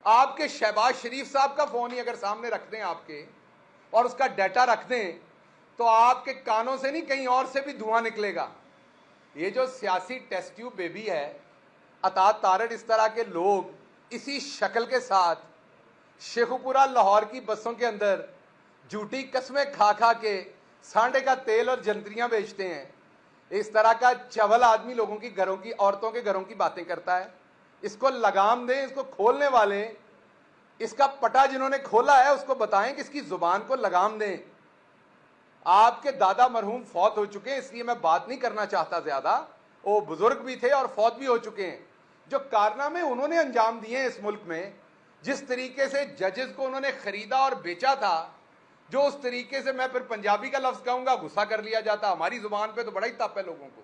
आपके शहबाज शरीफ साहब का फोन ही अगर सामने रख दें आपके और उसका डाटा रख दें तो आपके कानों से नहीं कहीं और से भी धुआं निकलेगा। ये जो सियासी टेस्ट ट्यूब बेबी है, अतात तारड़, इस तरह के लोग इसी शक्ल के साथ शेखुपुरा लाहौर की बसों के अंदर झूठी कस्में खा खा के सांडे का तेल और जंतरियां बेचते हैं। इस तरह का चवल आदमी लोगों की घरों की औरतों के घरों की बातें करता है। इसको लगाम दें, इसको खोलने वाले, इसका पटा जिन्होंने खोला है उसको बताएं कि इसकी जुबान को लगाम दें। आपके दादा मरहूम फौत हो चुके हैं, इसलिए मैं बात नहीं करना चाहता ज्यादा। वो बुजुर्ग भी थे और फौत भी हो चुके हैं। जो कारनामे उन्होंने अंजाम दिए हैं इस मुल्क में, जिस तरीके से जजेस को उन्होंने खरीदा और बेचा था, जो उस तरीके से, मैं फिर पंजाबी का लफ्ज कहूंगा, गुस्सा कर लिया जाता। हमारी जुबान पे तो बड़ा ही तप है लोगों को,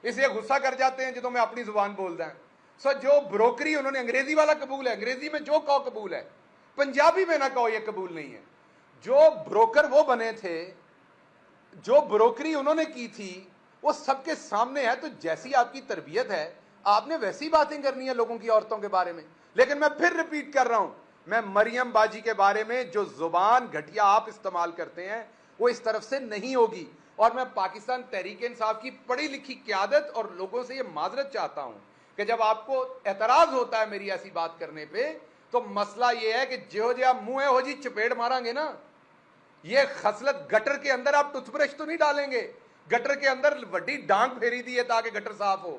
इसलिए गुस्सा कर जाते हैं जो मैं अपनी जुबान बोलता है। सो जो ब्रोकरी उन्होंने, अंग्रेजी वाला कबूल है, अंग्रेजी में जो कहो कबूल है, पंजाबी में ना कहो ये कबूल नहीं है। जो ब्रोकर वो बने थे, जो ब्रोकरी उन्होंने की थी, वो सबके सामने है। तो जैसी आपकी तरबियत है, आपने वैसी बातें करनी है लोगों की औरतों के बारे में। लेकिन मैं फिर रिपीट कर रहा हूं, मैं मरियम बाजी के बारे में जो जुबान घटिया आप इस्तेमाल करते हैं वो इस तरफ से नहीं होगी। और मैं पाकिस्तान तहरीक इंसाफ की पढ़ी लिखी क़यादत और लोगों से ये माजरत चाहता हूं कि जब आपको एतराज होता है मेरी ऐसी बात करने पे, तो मसला ये है कि जो जो आप मुंह हो जी चपेट मारांगे ना, ये खसलत गटर के अंदर आप टूथब्रश तो नहीं डालेंगे, गटर के अंदर वड्डी डांग फेरी दी है ताकि गटर साफ हो।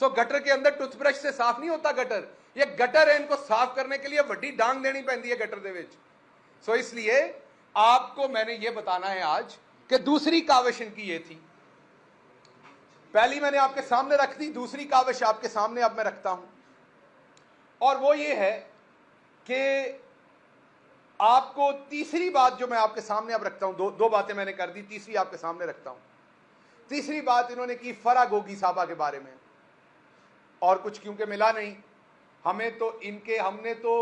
सो गटर के अंदर टूथब्रश से साफ नहीं होता गटर, ये गटर है, इनको साफ करने के लिए वड्डी डांग देनी पैंदी है गटर दे विच। सो इसलिए आपको मैंने ये बताना है आज कि दूसरी काविश इनकी ये थी। पहली मैंने आपके सामने रख दी, दूसरी काविश आपके सामने अब मैं रखता हूं, और वो ये है कि आपको तीसरी बात जो मैं आपके सामने अब रखता हूं, दो बातें मैंने कर दी, तीसरी आपके सामने रखता हूं। तीसरी बात इन्होंने की फरा गोगी साहबा के बारे में, और कुछ क्योंकि मिला नहीं हमें, तो इनके, हमने तो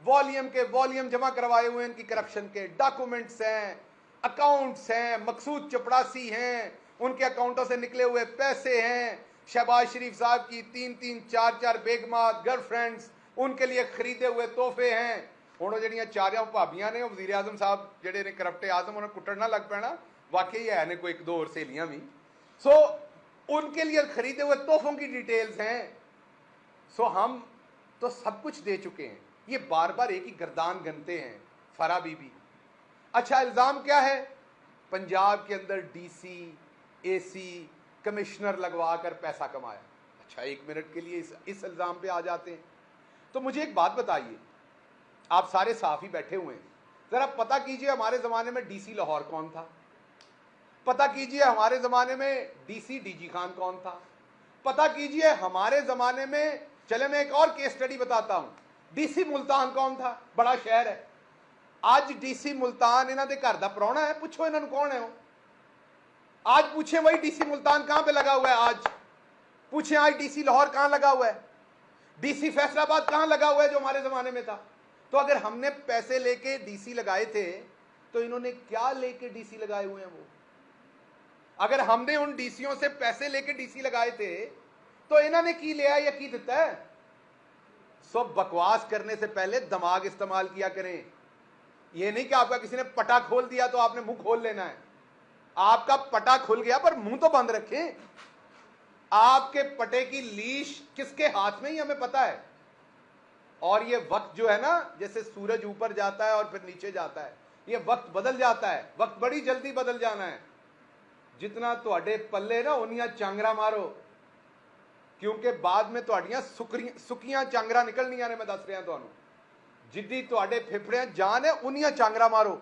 वॉल्यूम के वॉल्यूम जमा करवाए हुए हैं, इनकी करप्शन के डॉक्यूमेंट्स हैं, अकाउंट्स हैं, मकसूद चपड़ासी हैं, उनके अकाउंटों से निकले हुए पैसे हैं, शहबाज शरीफ साहब की 3-3 4-4 बेगमात गर्लफ्रेंड्स, उनके लिए खरीदे हुए तोहफे हैं। ਹੁਣ ਜਿਹੜੀਆਂ ਚਾਰਿਆਂ ਭਾਬੀਆਂ ਨੇ, ਉਹ ਵਜ਼ੀਰ ਆਜ਼ਮ ਸਾਹਿਬ ਜਿਹੜੇ ਨੇ ਕਰप्टे आजम, उन्हें कुटड़ ना लग पैना, वाकई है ने कोई एक दो और सहेलियां भी। सो उनके लिए खरीदे हुए तोहफों की डिटेल्स हैं। सो हम तो सब कुछ दे चुके हैं, ये बार बार एक ही गर्दान गनते हैं फरा बीबी। अच्छा, इल्ज़ाम क्या है? पंजाब के अंदर डीसी एसी कमिश्नर लगवा कर पैसा कमाया। अच्छा, 1 मिनट के लिए इस इल्ज़ाम पे आ जाते हैं। तो मुझे एक बात बताइए, आप सारे साफ ही बैठे हुए हैं, जरा पता कीजिए हमारे जमाने में डीसी लाहौर कौन था? पता कीजिए हमारे जमाने में डीसी डीजी खान कौन था? पता कीजिए हमारे जमाने में, चले मैं एक और केस स्टडी बताता हूं, डीसी मुल्तान कौन था? बड़ा शहर है। आज डीसी मुल्तान इन्हों के घर का प्राहुणा है, पूछो इन्होंने कौन है वो। आज पूछे वही डीसी मुल्तान कहां पे लगा हुआ है? आज पूछे आज डीसी लाहौर कहां लगा हुआ है? डीसी फैसलाबाद कहां लगा हुआ है जो हमारे जमाने में था? तो अगर हमने पैसे लेके डीसी लगाए थे, तो इन्होंने क्या लेके डीसी लगाए हुए हैं वो? अगर हमने उन डीसीओं से पैसे लेके डीसी लगाए थे, तो इन्होंने की लिया या की देता है? सब बकवास करने से पहले दिमाग इस्तेमाल किया करें। यह नहीं कि आपका किसी ने पटा खोल दिया तो आपने मुंह खोल लेना है। आपका पटा खुल गया पर मुंह तो बंद रखें। आपके पटे की लीश किसके हाथ में ही हमें पता है। और ये वक्त जो है ना, जैसे सूरज ऊपर जाता है और फिर नीचे जाता है, ये वक्त बदल जाता है, वक्त बड़ी जल्दी बदल जाना है। जितना तुहाडे पल्ले ना उन्नियां चांगरा मारो, क्योंकि बाद में तुहाडियां सुकियां चांगरा निकलनियां ने। मैं दस रहा तुहानू, जिद्दी तुहाडे फेफड़े जान है उन्नियां चांगरा मारो।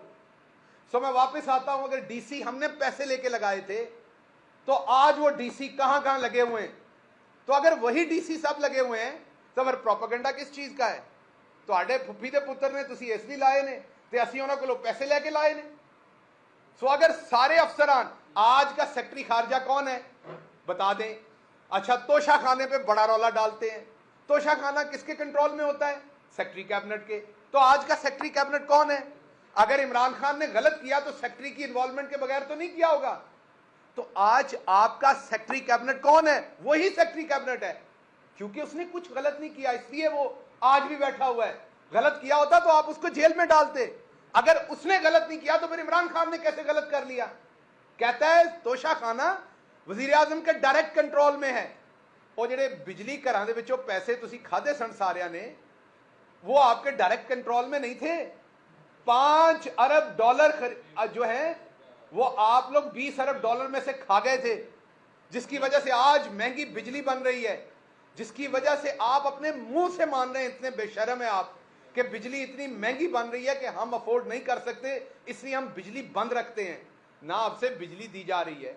सो मैं वापस आता हूं, अगर डीसी हमने पैसे लेके लगाए थे, तो आज वो डीसी कहां कहां लगे हुए हैं? तो अगर वही डीसी सब लगे हुए हैं, तो फिर प्रोपेगेंडा किस चीज का है? तुहाडे फुफी दे पुत्र ने तुसी इसलिए लाए ने, ते असीं उन्हां कोलों पैसे लेके लाए ने। सो अगर सारे अफसरान, आज का सेक्रेटरी खारजा कौन है बता दें? अच्छा, तोशा खाने पे बड़ा रौला डालते हैं। तोशा खाना किसके कंट्रोल में होता है? सेक्रेटरी कैबिनेट के। तो आज का सेक्रेटरी कैबिनेट कौन है? अगर इमरान खान ने गलत किया तो सेक्रेटरी की इन्वॉल्वमेंट के बगैर तो नहीं किया होगा। तो आज आपका सेक्रेटरी कैबिनेट कौन है? वही सेक्रेटरी कैबिनेट है, क्योंकि उसने कुछ गलत नहीं किया, इसलिए वो आज भी बैठा हुआ है। गलत किया होता तो आप उसको जेल में डालते। अगर उसने गलत नहीं किया तो फिर इमरान खान ने कैसे गलत कर लिया? कहता है तोशा खाना वजीर आजम के डायरेक्ट कंट्रोल में है। और जेडे बिजली घरां दे विचों पैसे तुसी खादे सन सारियां ने, वो आपके डायरेक्ट कंट्रोल में नहीं थे। 5 अरब डॉलर जो है वो आप लोग 20 अरब डॉलर में से खा गए थे, जिसकी वजह से आज महंगी बिजली बन रही है, जिसकी वजह से आप अपने मुंह से मान रहे हैं, इतने बेशर्म है आप, कि बिजली इतनी महंगी बन रही है कि हम अफोर्ड नहीं कर सकते, इसलिए हम बिजली बंद रखते हैं। ना आपसे बिजली दी जा रही है,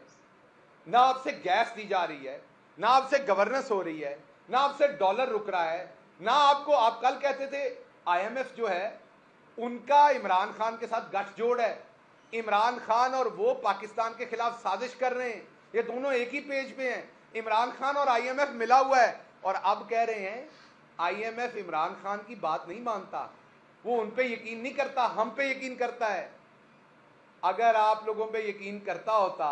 ना आपसे गैस दी जा रही है, ना आपसे गवर्नेंस हो रही है, ना आपसे डॉलर रुक रहा है, ना आपको, आप कल कहते थे IMF जो है उनका इमरान खान के साथ गठजोड़ है, इमरान खान और वो पाकिस्तान के खिलाफ साजिश कर रहे हैं, ये दोनों एक ही पेज पे हैं। इमरान खान और IMF मिला हुआ है और अब कह रहे हैं IMF इमरान खान की बात नहीं मानता, वो उन पे यकीन नहीं करता, हम पे यकीन करता है। अगर आप लोगों पे यकीन करता होता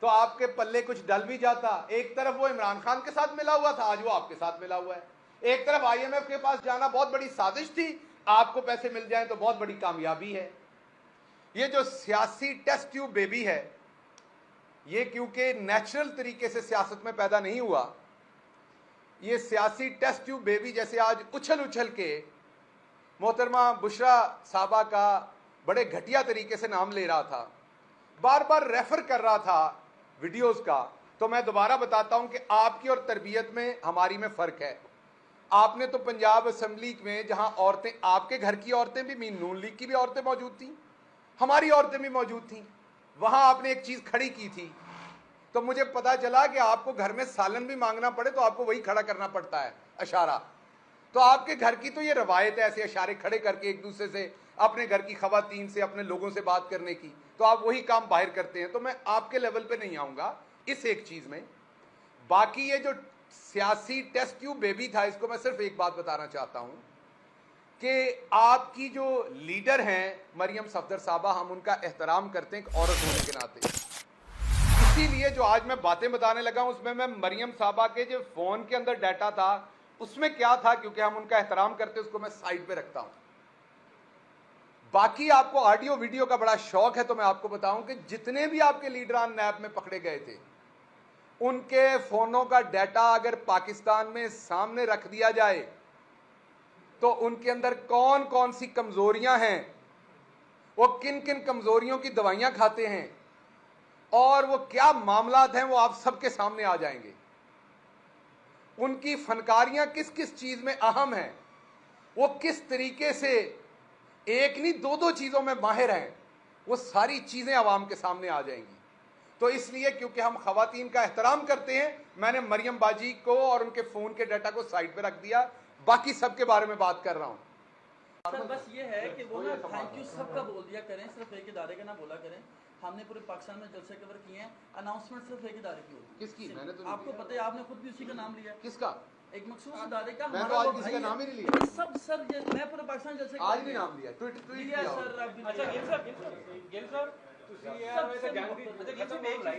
तो आपके पल्ले कुछ डल भी जाता। एक तरफ वो इमरान खान के साथ मिला हुआ था, आज वो आपके साथ मिला हुआ है। एक तरफ IMF के पास जाना बहुत बड़ी साजिश थी, आपको पैसे मिल जाएं तो बहुत बड़ी कामयाबी है। ये जो सियासी टेस्ट ट्यूब बेबी है, ये क्योंकि नेचुरल तरीके से सियासत में पैदा नहीं हुआ, ये सियासी टेस्ट ट्यूब बेबी जैसे आज उछल उछल के मोहतरमा बुशरा साहबा का बड़े घटिया तरीके से नाम ले रहा था, बार बार रेफर कर रहा था वीडियोस का, तो मैं दोबारा बताता हूं कि आपकी और तरबियत में हमारी में फ़र्क है। आपने तो पंजाब असेंबली में, जहां औरतें, आपके घर की औरतें भी, नून लीग की भी औरतें मौजूद थी, हमारी औरतें भी मौजूद थी, वहां आपने एक चीज़ खड़ी की थी, तो मुझे पता चला कि आपको घर में सालन भी मांगना पड़े तो आपको वही खड़ा करना पड़ता है, इशारा। तो आपके घर की तो ये रवायत है ऐसे इशारे खड़े करके एक दूसरे से, अपने घर की खवातीन से, अपने लोगों से बात करने की, तो आप वही काम बाहर करते हैं। तो मैं आपके लेवल पे नहीं आऊँगा इस एक चीज़ में। बाकी ये जो सियासी टेस्ट ट्यूब बेबी था, इसको मैं सिर्फ एक बात बताना चाहता हूँ कि आपकी जो लीडर हैं मरियम सफदर साहबा, हम उनका एहतराम करते हैं एक औरत होने के नाते। इसीलिए जो आज मैं बातें बताने लगा हूं उसमें मैं मरियम साहबा के जो फ़ोन के अंदर डाटा था उसमें क्या था, क्योंकि हम उनका एहतराम करते हैं, उसको मैं साइड पे रखता हूं। बाकी आपको ऑडियो वीडियो का बड़ा शौक है, तो मैं आपको बताऊं कि जितने भी आपके लीडरान नैब में पकड़े गए थे, उनके फ़ोनों का डाटा अगर पाकिस्तान में सामने रख दिया जाए तो उनके अंदर कौन कौन सी कमज़ोरियां हैं, वो किन किन कमज़ोरियों की दवाइयां खाते हैं, और वो क्या मामलात हैं, वो आप सबके सामने आ जाएंगे। उनकी फनकारियां किस किस चीज़ में अहम हैं, वो किस तरीके से एक नहीं दो दो चीज़ों में माहिर हैं, वो सारी चीज़ें आवाम के सामने आ जाएंगी। तो इसलिए क्योंकि हम खवातीन का एहतराम करते हैं, मैंने मरियम बाजी को और उनके फ़ोन के डाटा को साइड पे रख दिया, बाकी सबके बारे में बात कर रहा हूँ। सर बस ये है कि वो ना थैंक यू सबका बोल दिया करें, सिर्फ एक इदारे का ना बोला करें। हमने पूरे पाकिस्तान में जलसे कवर किए हैं, अनाउंसमेंट सिर्फ एक इदारे की होती है। किसकी? मैंने तो आपको पता है, आपने खुद भी उसी का नाम लिया। किसका? एक मखसूस इदारे का। मैं तो आज किसी का नाम ही नहीं लिया। सब सर मैं पूरे पाकिस्तान जलसे आज नहीं नाम लिया, ट्वीट किया सर। अच्छा गिल सर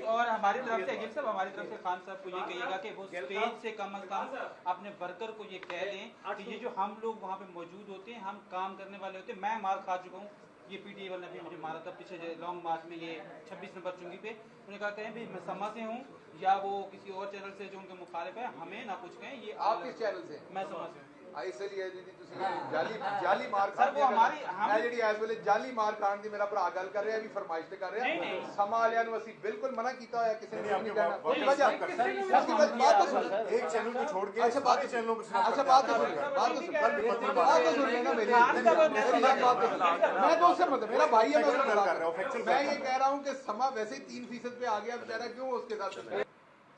और हमारी तरफ से गिल साहब, हमारी तरफ से खान साहब को ये कहिएगा कि वो स्टेज से कम अज कम अपने वर्कर को ये कह दें कि ये जो हम लोग वहाँ पे मौजूद होते हैं, हम काम करने वाले होते हैं। मैं मार खा चुका हूँ, ये PTA वाले ने भी मुझे मारा था पीछे लॉन्ग मार्च में, ये 26 नंबर चुंगी पे। उन्होंने कहा कहें भी मैं समा से हूँ या वो किसी और चैनल से जो उनके मुखालिफ है, हमें ना कुछ कहें। ये आप किस चैनल से? मैं समा से हूँ। इसलिए दीदी जाली मार सर वो हमारी मैं ਜਿਹੜੀ ਇਸ ਵੇਲੇ ਜਾਲੀ ਮਾਰ ਖਾਣ ਦੀ ਮੇਰਾ ਭਰਾ ਗੱਲ ਕਰ ਰਿਹਾ ਵੀ ਫਰਮਾਇਸ਼ ਤੇ ਕਰ ਰਿਹਾ ਸਮਾਂ ਵਾਲਿਆਂ ਨੂੰ ਅਸੀਂ ਬਿल्कुल मना ਕੀਤਾ ਹੋਇਆ ਕਿਸੇ ने नहीं कहना उसकी वजह बात तो सुन एक चैनल को छोड़ के अच्छा बात चैनलों को अच्छा बात तो सुन लेना मेरी बात तो मैं तो उससे मतलब मेरा भाई है, मैं ये कह रहा हूँ कि समा वैसे ही 3% पे आ गया बेचारा, क्यों उसके साथ